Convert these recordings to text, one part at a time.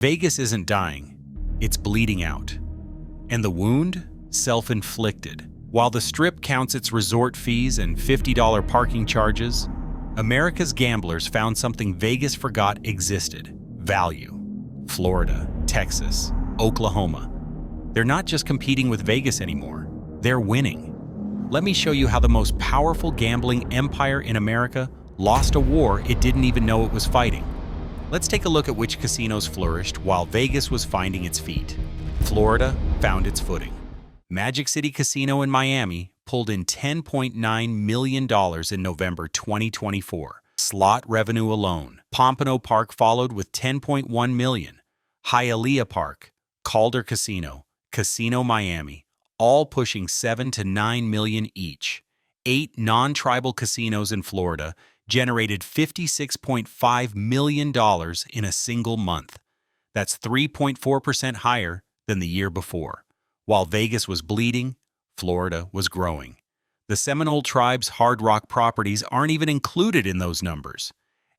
Vegas isn't dying, it's bleeding out. And the wound? Self-inflicted. While the Strip counts its resort fees and $50 parking charges, America's gamblers found something Vegas forgot existed: value. Florida, Texas, Oklahoma. They're not just competing with Vegas anymore, they're winning. Let me show you how the most powerful gambling empire in America lost a war it didn't even know it was fighting. Let's take a look at which casinos flourished while Vegas was finding its feet. Florida found its footing. Magic City Casino in Miami pulled in $10.9 million in November 2024. Slot revenue alone. Pompano Park followed with $10.1 million. Hialeah Park, Calder Casino, Casino Miami, all pushing $7 to $9 million each. 8 non-tribal casinos in Florida generated $56.5 million in a single month. That's 3.4% higher than the year before. While Vegas was bleeding, Florida was growing. The Seminole Tribe's Hard Rock properties aren't even included in those numbers.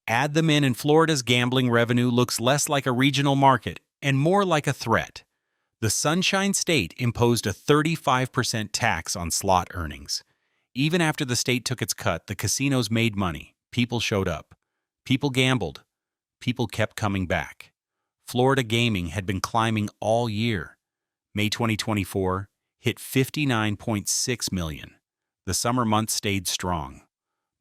Add them in and Florida's gambling revenue looks less like a regional market and more like a threat. The Sunshine State imposed a 35% tax on slot earnings. Even after the state took its cut, the casinos made money. People showed up. People gambled. People kept coming back. Florida gaming had been climbing all year. May 2024 hit $59.6 million. The summer months stayed strong.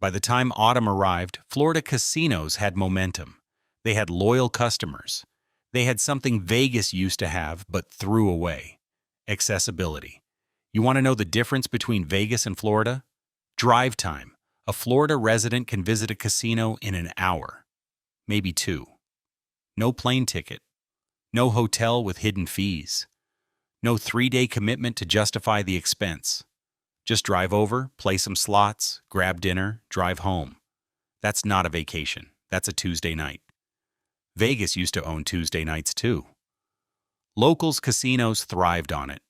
By the time autumn arrived, Florida casinos had momentum. They had loyal customers. They had something Vegas used to have but threw away: accessibility. You want to know the difference between Vegas and Florida? Drive time. A Florida resident can visit a casino in an hour, maybe 2. No plane ticket. No hotel with hidden fees. No 3-day commitment to justify the expense. Just drive over, play some slots, grab dinner, drive home. That's not a vacation. That's a Tuesday night. Vegas used to own Tuesday nights too. Locals' casinos thrived on it.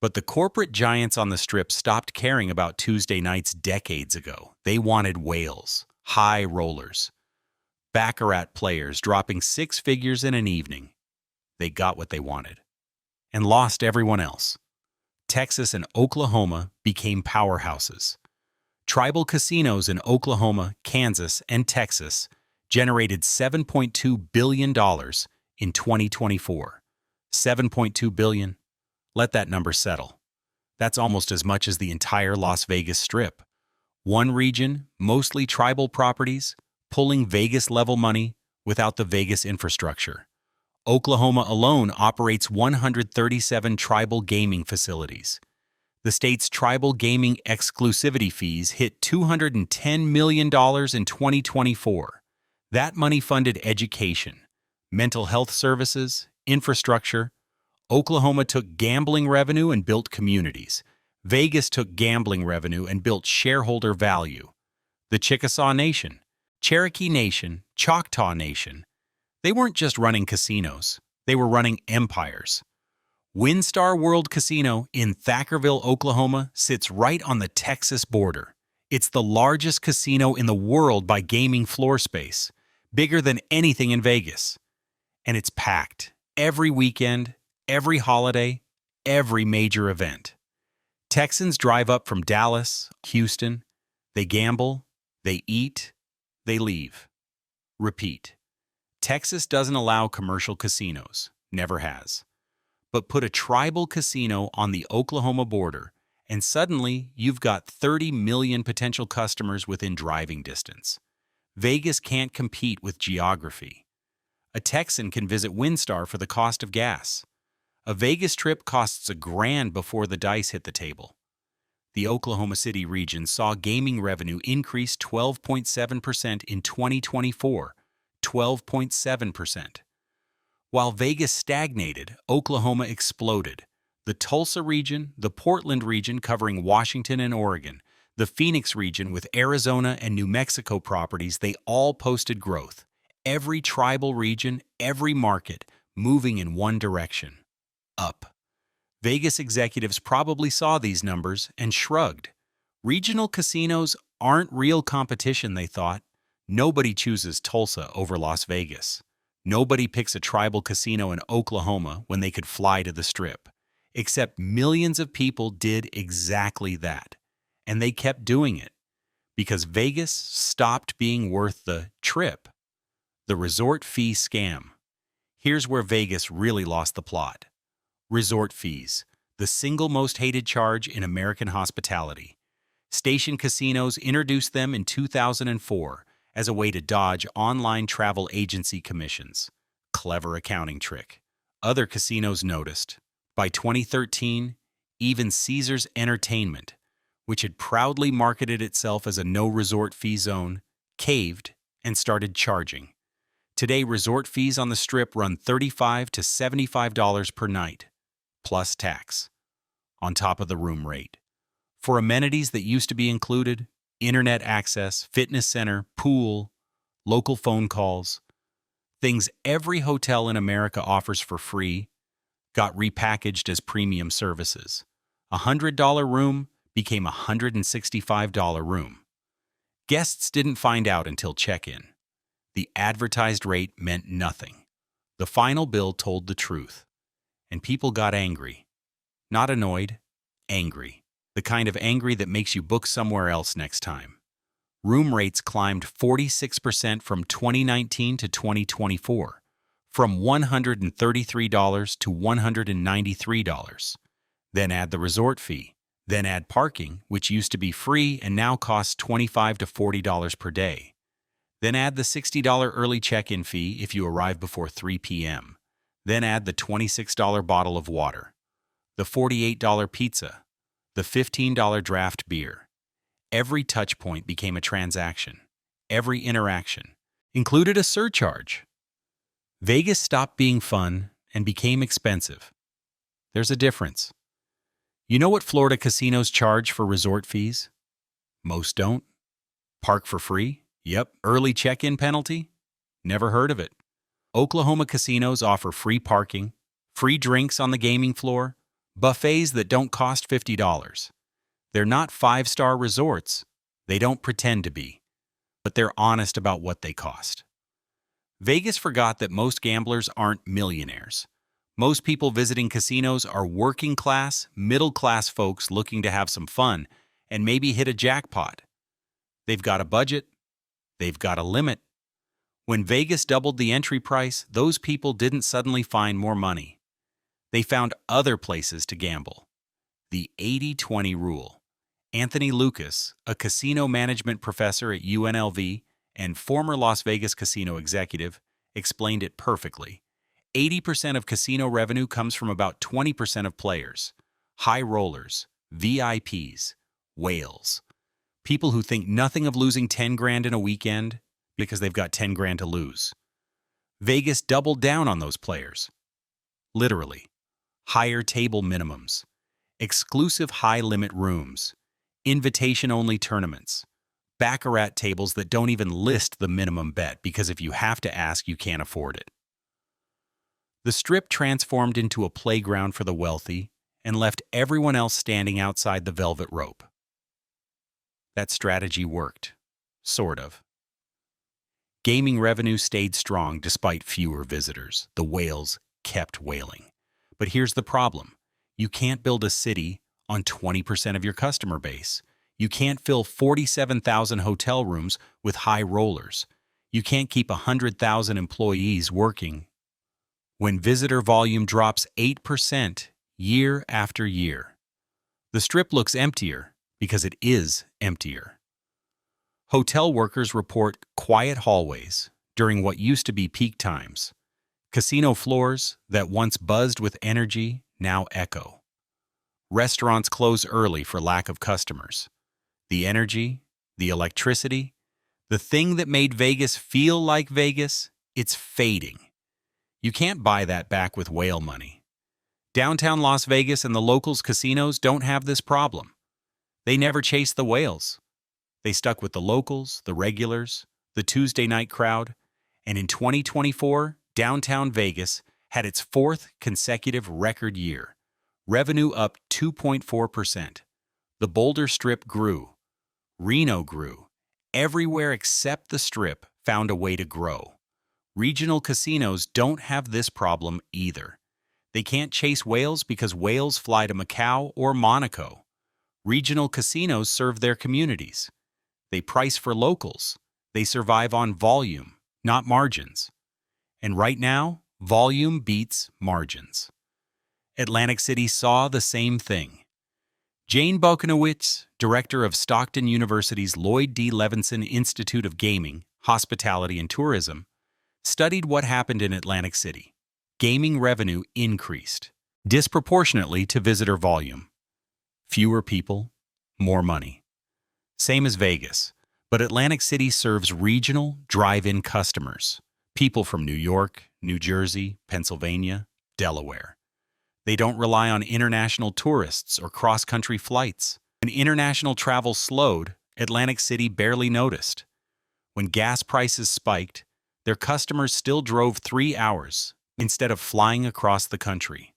But the corporate giants on the Strip stopped caring about Tuesday nights decades ago. They wanted whales, high rollers, baccarat players dropping 6 figures in an evening. They got what they wanted and lost everyone else. Texas and Oklahoma became powerhouses. Tribal casinos in Oklahoma, Kansas, and Texas generated $7.2 billion in 2024. $7.2 billion. Let that number settle. That's almost as much as the entire Las Vegas Strip. One region, mostly tribal properties, pulling Vegas-level money without the Vegas infrastructure. Oklahoma alone operates 137 tribal gaming facilities. The state's tribal gaming exclusivity fees hit $210 million in 2024. That money funded education, mental health services, infrastructure. Oklahoma took gambling revenue and built communities. Vegas took gambling revenue and built shareholder value. The Chickasaw Nation, Cherokee Nation, Choctaw Nation, they weren't just running casinos, they were running empires. WinStar World Casino in Thackerville, Oklahoma, sits right on the Texas border. It's the largest casino in the world by gaming floor space, bigger than anything in Vegas. And it's packed every weekend, every holiday, every major event. Texans drive up from Dallas, Houston. They gamble, they eat, they leave. Repeat. Texas doesn't allow commercial casinos, never has. But put a tribal casino on the Oklahoma border, and suddenly you've got 30 million potential customers within driving distance. Vegas can't compete with geography. A Texan can visit WinStar for the cost of gas. A Vegas trip costs $1,000 before the dice hit the table. The Oklahoma City region saw gaming revenue increase 12.7% in 2024, 12.7%. While Vegas stagnated, Oklahoma exploded. The Tulsa region, the Portland region covering Washington and Oregon, the Phoenix region with Arizona and New Mexico properties, they all posted growth. Every tribal region, every market, moving in one direction: up. Vegas executives probably saw these numbers and shrugged. Regional casinos aren't real competition, they thought. Nobody chooses Tulsa over Las Vegas. Nobody picks a tribal casino in Oklahoma when they could fly to the Strip. Except millions of people did exactly that. And they kept doing it because Vegas stopped being worth the trip. The resort fee scam. Here's where Vegas really lost the plot. Resort fees, the single most hated charge in American hospitality. Station casinos introduced them in 2004 as a way to dodge online travel agency commissions. Clever accounting trick. Other casinos noticed. By 2013, even Caesars Entertainment, which had proudly marketed itself as a no-resort fee zone, caved and started charging. Today, resort fees on the Strip run $35 to $75 per night, plus tax, on top of the room rate. For amenities that used to be included, internet access, fitness center, pool, local phone calls, things every hotel in America offers for free, got repackaged as premium services. A $100 room became a $165 room. Guests didn't find out until check-in. The advertised rate meant nothing. The final bill told the truth. And people got angry. Not annoyed, angry. The kind of angry that makes you book somewhere else next time. Room rates climbed 46% from 2019 to 2024, from $133 to $193. Then add the resort fee. Then add parking, which used to be free and now costs $25 to $40 per day. Then add the $60 early check-in fee if you arrive before 3 p.m. Then add the $26 bottle of water, the $48 pizza, the $15 draft beer. Every touch point became a transaction. Every interaction included a surcharge. Vegas stopped being fun and became expensive. There's a difference. You know what Florida casinos charge for resort fees? Most don't. Park for free? Yep. Early check-in penalty? Never heard of it. Oklahoma casinos offer free parking, free drinks on the gaming floor, buffets that don't cost $50. They're not five-star resorts. They don't pretend to be. But they're honest about what they cost. Vegas forgot that most gamblers aren't millionaires. Most people visiting casinos are working-class, middle-class folks looking to have some fun and maybe hit a jackpot. They've got a budget. They've got a limit. When Vegas doubled the entry price, those people didn't suddenly find more money. They found other places to gamble. The 80-20 rule. Anthony Lucas, a casino management professor at UNLV and former Las Vegas casino executive, explained it perfectly. 80% of casino revenue comes from about 20% of players. High rollers, VIPs, whales. People who think nothing of losing 10 grand in a weekend because they've got 10 grand to lose. Vegas doubled down on those players. Literally. Higher table minimums, exclusive high-limit rooms, invitation-only tournaments, baccarat tables that don't even list the minimum bet because if you have to ask, you can't afford it. The Strip transformed into a playground for the wealthy and left everyone else standing outside the velvet rope. That strategy worked. Sort of. Gaming revenue stayed strong despite fewer visitors. The whales kept whaling. But here's the problem. You can't build a city on 20% of your customer base. You can't fill 47,000 hotel rooms with high rollers. You can't keep 100,000 employees working when visitor volume drops 8% year after year. The Strip looks emptier because it is emptier. Hotel workers report quiet hallways during what used to be peak times. Casino floors that once buzzed with energy now echo. Restaurants close early for lack of customers. The energy, the electricity, the thing that made Vegas feel like Vegas, it's fading. You can't buy that back with whale money. Downtown Las Vegas and the locals' casinos don't have this problem. They never chased the whales. They stuck with the locals, the regulars, the Tuesday night crowd, and in 2024, downtown Vegas had its fourth consecutive record year. Revenue up 2.4%. The Boulder Strip grew. Reno grew. Everywhere except the Strip found a way to grow. Regional casinos don't have this problem either. They can't chase whales because whales fly to Macau or Monaco. Regional casinos serve their communities. They price for locals. They survive on volume, not margins. And right now, volume beats margins. Atlantic City saw the same thing. Jane Bokanowitz, director of Stockton University's Lloyd D. Levinson Institute of Gaming, Hospitality, and Tourism, studied what happened in Atlantic City. Gaming revenue increased, disproportionately to visitor volume. Fewer people, more money. Same as Vegas, but Atlantic City serves regional, drive-in customers, people from New York, New Jersey, Pennsylvania, Delaware. They don't rely on international tourists or cross-country flights. When international travel slowed, Atlantic City barely noticed. When gas prices spiked, their customers still drove 3 hours instead of flying across the country.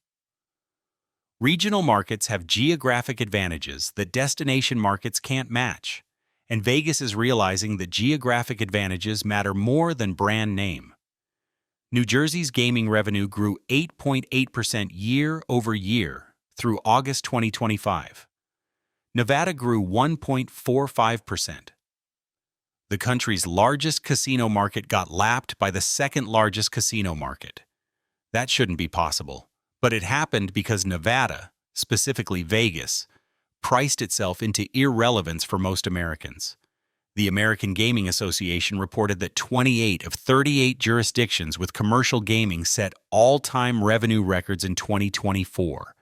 Regional markets have geographic advantages that destination markets can't match, and Vegas is realizing that geographic advantages matter more than brand name. New Jersey's gaming revenue grew 8.8% year over year through August 2025. Nevada grew 1.45%. The country's largest casino market got lapped by the second largest casino market. That shouldn't be possible, but it happened because Nevada, specifically Vegas, priced itself into irrelevance for most Americans. The American Gaming Association reported that 28 of 38 jurisdictions with commercial gaming set all-time revenue records in 2024.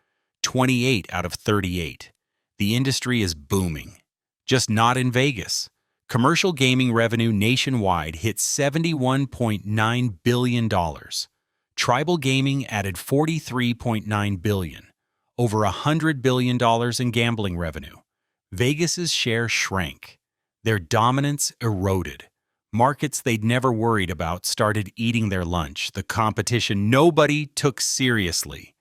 28 out of 38. The industry is booming. Just not in Vegas. Commercial gaming revenue nationwide hit $71.9 billion. Tribal gaming added $43.9 billion. Over $100 billion in gambling revenue. Vegas's share shrank. Their dominance eroded. Markets they'd never worried about started eating their lunch, the competition nobody took seriously.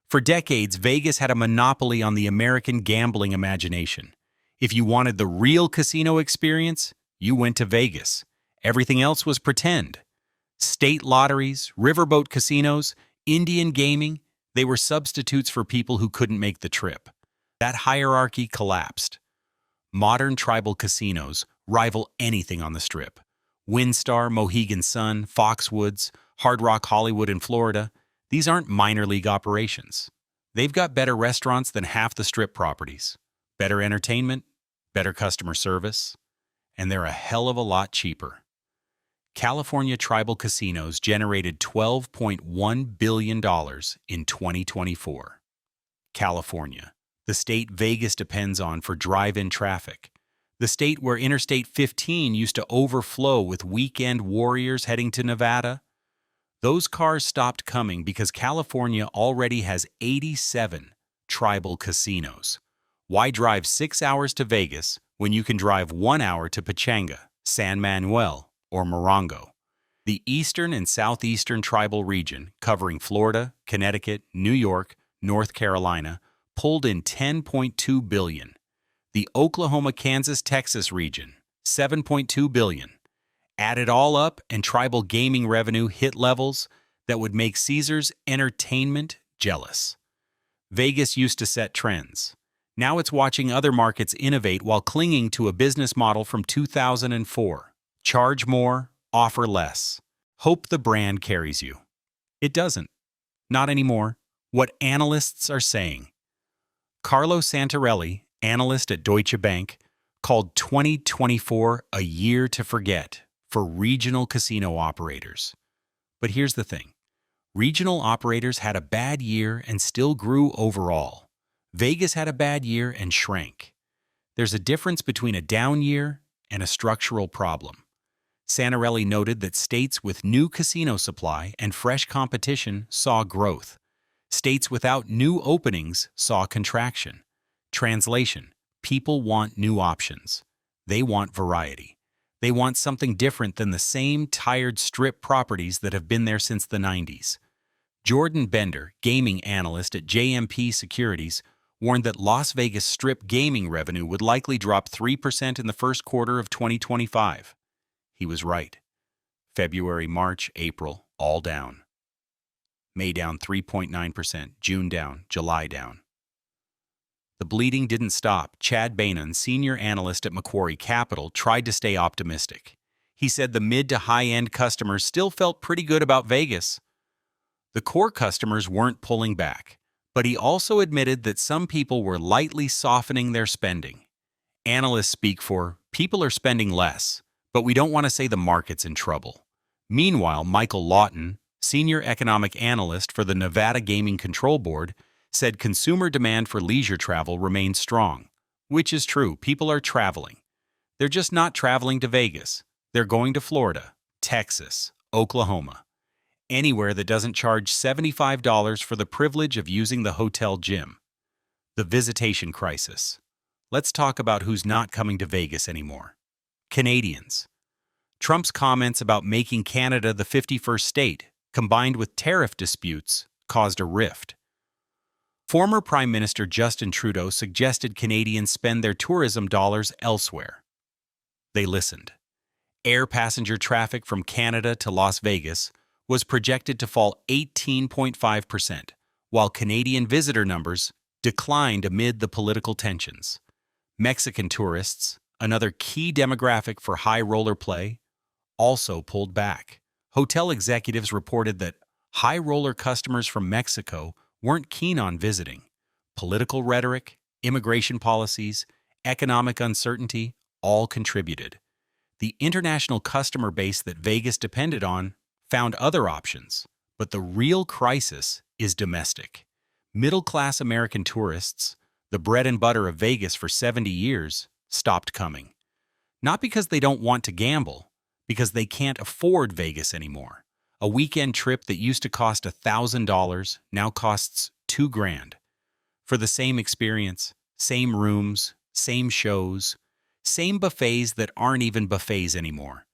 For decades, Vegas had a monopoly on the American gambling imagination. If you wanted the real casino experience, you went to Vegas. Everything else was pretend. State lotteries, riverboat casinos, Indian gaming, they were substitutes for people who couldn't make the trip. That hierarchy collapsed. Modern tribal casinos rival anything on the Strip. WinStar, Mohegan Sun, Foxwoods, Hard Rock Hollywood in Florida, these aren't minor league operations. They've got better restaurants than half the Strip properties, better entertainment, better customer service, and they're a hell of a lot cheaper. California tribal casinos generated $12.1 billion in 2024. California, the state Vegas depends on for drive-in traffic, the state where Interstate 15 used to overflow with weekend warriors heading to Nevada. Those cars stopped coming because California already has 87 tribal casinos. Why drive 6 hours to Vegas when you can drive 1 hour to Pachanga, San Manuel, or Morongo? The eastern and southeastern tribal region, covering Florida, Connecticut, New York, North Carolina, pulled in $10.2 billion. The Oklahoma, Kansas, Texas region, $7.2 billion. Add it all up and tribal gaming revenue hit levels that would make Caesars Entertainment jealous. Vegas used to set trends. Now it's watching other markets innovate while clinging to a business model from 2004. Charge more, offer less. Hope the brand carries you. It doesn't. Not anymore. What analysts are saying. Carlo Santarelli, analyst at Deutsche Bank, called 2024 a year to forget for regional casino operators. But here's the thing. Regional operators had a bad year and still grew overall. Vegas had a bad year and shrank. There's a difference between a down year and a structural problem. Santarelli noted that states with new casino supply and fresh competition saw growth. States without new openings saw contraction. Translation: people want new options. They want variety. They want something different than the same tired Strip properties that have been there since the 90s. Jordan Bender, gaming analyst at JMP Securities, warned that Las Vegas Strip gaming revenue would likely drop 3% in the first quarter of 2025. He was right. February, March, April, all down. May down 3.9%, June down, July down. The bleeding didn't stop. Chad Bainon, senior analyst at Macquarie Capital, tried to stay optimistic. He said the mid to high-end customers still felt pretty good about Vegas. The core customers weren't pulling back, but he also admitted that some people were lightly softening their spending. Analysts speak for, people are spending less, but we don't want to say the market's in trouble. Meanwhile, Michael Lawton, senior economic analyst for the Nevada Gaming Control Board, said consumer demand for leisure travel remains strong, which is true. People are traveling. They're just not traveling to Vegas. They're going to Florida, Texas, Oklahoma, anywhere that doesn't charge $75 for the privilege of using the hotel gym. The visitation crisis. Let's talk about who's not coming to Vegas anymore. Canadians. Trump's comments about making Canada the 51st state, combined with tariff disputes, caused a rift. Former Prime Minister Justin Trudeau suggested Canadians spend their tourism dollars elsewhere. They listened. Air passenger traffic from Canada to Las Vegas was projected to fall 18.5%, while Canadian visitor numbers declined amid the political tensions. Mexican tourists, another key demographic for high roller play, also pulled back. Hotel executives reported that high roller customers from Mexico weren't keen on visiting. Political rhetoric, immigration policies, economic uncertainty all contributed. The international customer base that Vegas depended on found other options, but the real crisis is domestic. Middle-class American tourists, the bread and butter of Vegas for 70 years, stopped coming. Not because they don't want to gamble, because they can't afford Vegas anymore. A weekend trip that used to cost $1,000 now costs $2,000. For the same experience, same rooms, same shows, same buffets that aren't even buffets anymore.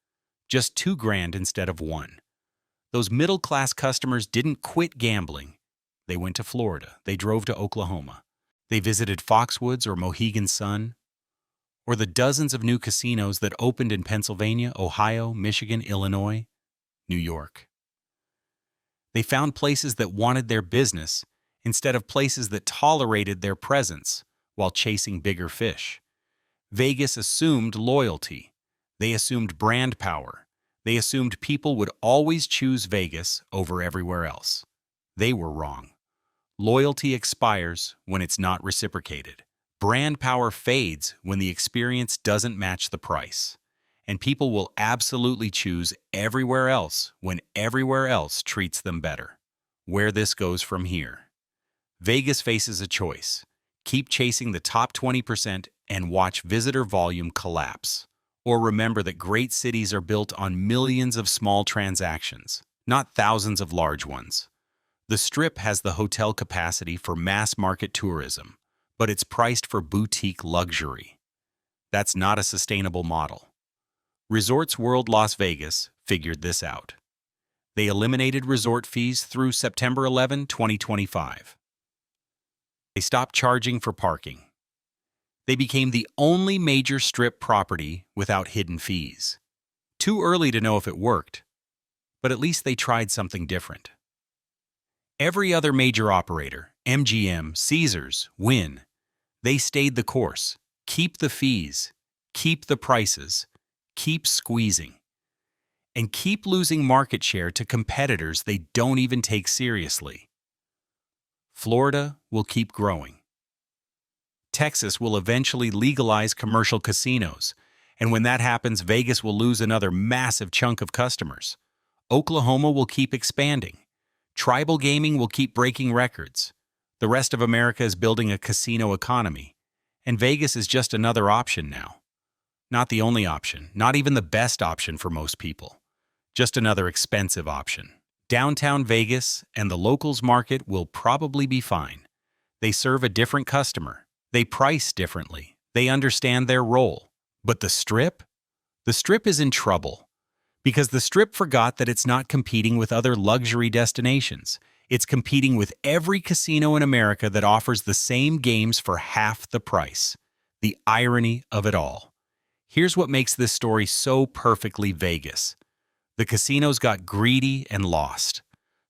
Just $2,000 instead of $1,000. Those middle-class customers didn't quit gambling. They went to Florida. They drove to Oklahoma. They visited Foxwoods or Mohegan Sun, or the dozens of new casinos that opened in Pennsylvania, Ohio, Michigan, Illinois, New York. They found places that wanted their business instead of places that tolerated their presence while chasing bigger fish. Vegas assumed loyalty. They assumed brand power. They assumed people would always choose Vegas over everywhere else. They were wrong. Loyalty expires when it's not reciprocated. Brand power fades when the experience doesn't match the price. And people will absolutely choose everywhere else when everywhere else treats them better. Where this goes from here. Vegas faces a choice. Keep chasing the top 20% and watch visitor volume collapse. Or remember that great cities are built on millions of small transactions, not thousands of large ones. The Strip has the hotel capacity for mass market tourism, but it's priced for boutique luxury. That's not a sustainable model. Resorts World Las Vegas figured this out. They eliminated resort fees through September 11, 2025. They stopped charging for parking. They became the only major Strip property without hidden fees. Too early to know if it worked, but at least they tried something different. Every other major operator, MGM, Caesars, Wynn, they stayed the course. Keep the fees, keep the prices, keep squeezing, and keep losing market share to competitors they don't even take seriously. Florida will keep growing. Texas will eventually legalize commercial casinos, and when that happens, Vegas will lose another massive chunk of customers. Oklahoma will keep expanding. Tribal gaming will keep breaking records. The rest of America is building a casino economy, and Vegas is just another option now. Not the only option, not even the best option for most people. Just another expensive option. Downtown Vegas and the locals market will probably be fine. They serve a different customer. They price differently. They understand their role. But the Strip? The Strip is in trouble. Because the Strip forgot that it's not competing with other luxury destinations. It's competing with every casino in America that offers the same games for half the price. The irony of it all. Here's what makes this story so perfectly Vegas. The casinos got greedy and lost.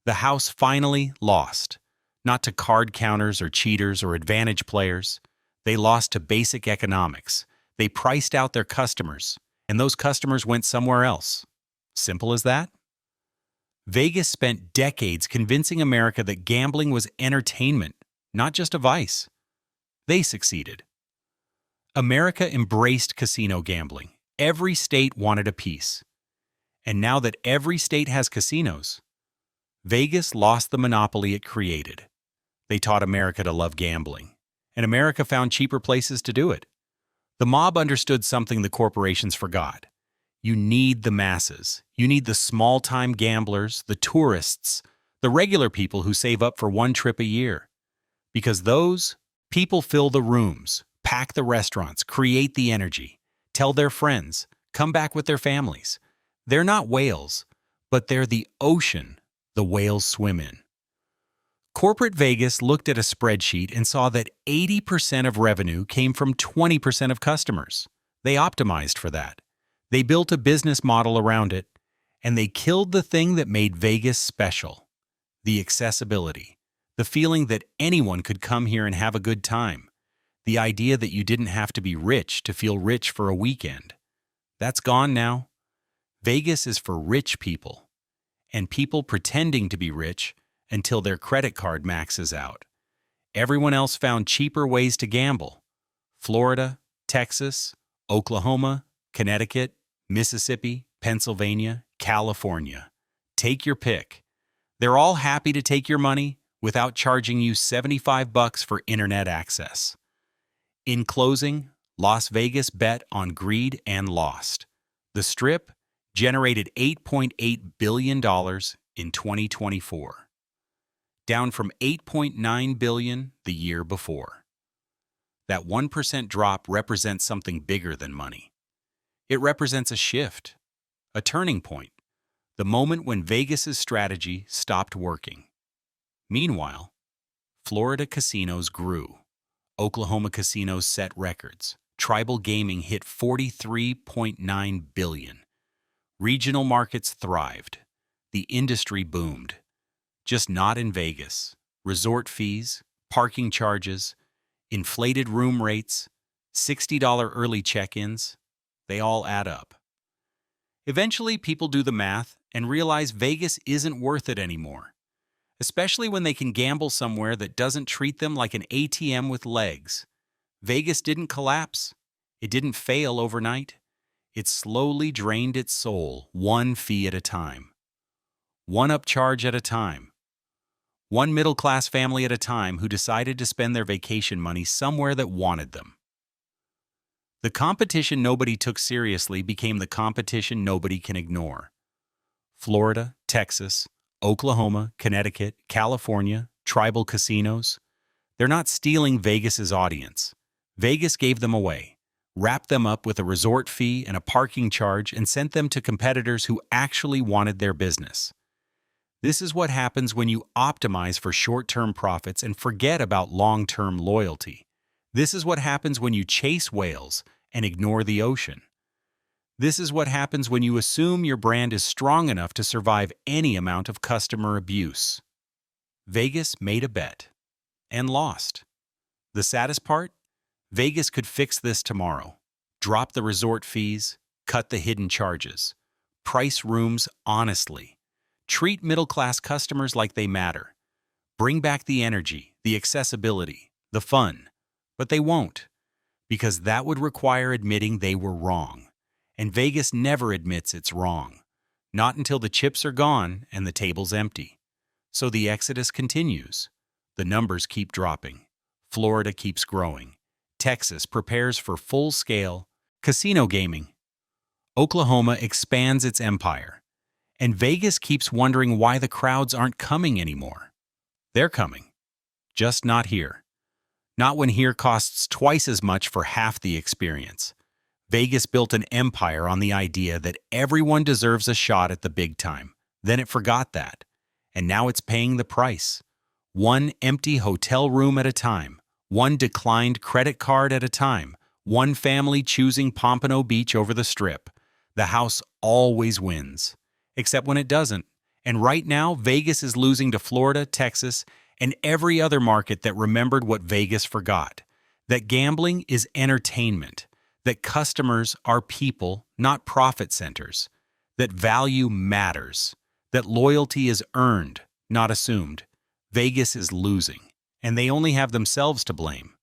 The house finally lost. Not to card counters or cheaters or advantage players. They lost to basic economics. They priced out their customers, and those customers went somewhere else. Simple as that? Vegas spent decades convincing America that gambling was entertainment, not just a vice. They succeeded. America embraced casino gambling. Every state wanted a piece. And now that every state has casinos, Vegas lost the monopoly it created. They taught America to love gambling, and America found cheaper places to do it. The mob understood something the corporations forgot. You need the masses. You need the small-time gamblers, the tourists, the regular people who save up for one trip a year. Because those people fill the rooms, pack the restaurants, create the energy, tell their friends, come back with their families. They're not whales, but they're the ocean the whales swim in. Corporate Vegas looked at a spreadsheet and saw that 80% of revenue came from 20% of customers. They optimized for that. They built a business model around it, and they killed the thing that made Vegas special: the accessibility, the feeling that anyone could come here and have a good time, the idea that you didn't have to be rich to feel rich for a weekend. That's gone now. Vegas is for rich people, and people pretending to be rich until their credit card maxes out. Everyone else found cheaper ways to gamble. Florida, Texas, Oklahoma, Connecticut, Mississippi, Pennsylvania, California. Take your pick. They're all happy to take your money without charging you $75 for internet access. In closing, Las Vegas bet on greed and lost. The Strip generated $8.8 billion in 2024, down from $8.9 billion the year before. That 1% drop represents something bigger than money. It represents a shift, a turning point, the moment when Vegas's strategy stopped working. Meanwhile, Florida casinos grew. Oklahoma casinos set records. Tribal gaming hit $43.9 billion. Regional markets thrived. The industry boomed. Just not in Vegas. Resort fees, parking charges, inflated room rates, $60 early check-ins, they all add up. Eventually, people do the math and realize Vegas isn't worth it anymore, especially when they can gamble somewhere that doesn't treat them like an ATM with legs. Vegas didn't collapse. It didn't fail overnight. It slowly drained its soul, one fee at a time. One upcharge at a time. One middle-class family at a time who decided to spend their vacation money somewhere that wanted them. The competition nobody took seriously became the competition nobody can ignore. Florida, Texas, Oklahoma, Connecticut, California, tribal casinos. They're not stealing Vegas's audience. Vegas gave them away, wrapped them up with a resort fee and a parking charge, and sent them to competitors who actually wanted their business. This is what happens when you optimize for short-term profits and forget about long-term loyalty. This is what happens when you chase whales and ignore the ocean. This is what happens when you assume your brand is strong enough to survive any amount of customer abuse. Vegas made a bet and lost. The saddest part? Vegas could fix this tomorrow. Drop the resort fees, cut the hidden charges, price rooms honestly, treat middle-class customers like they matter, bring back the energy, the accessibility, the fun. But they won't, because that would require admitting they were wrong. And Vegas never admits it's wrong. Not until the chips are gone and the table's empty. So the exodus continues. The numbers keep dropping. Florida keeps growing. Texas prepares for full-scale casino gaming. Oklahoma expands its empire. And Vegas keeps wondering why the crowds aren't coming anymore. They're coming. Just not here. Not when here costs twice as much for half the experience. Vegas built an empire on the idea that everyone deserves a shot at the big time. Then it forgot that. And now it's paying the price. One empty hotel room at a time. One declined credit card at a time. One family choosing Pompano Beach over the Strip. The house always wins. except when it doesn't. And right now, Vegas is losing to Florida, Texas, and every other market that remembered what Vegas forgot: that gambling is entertainment, that customers are people, not profit centers, that value matters, that loyalty is earned, not assumed. Vegas is losing, and they only have themselves to blame.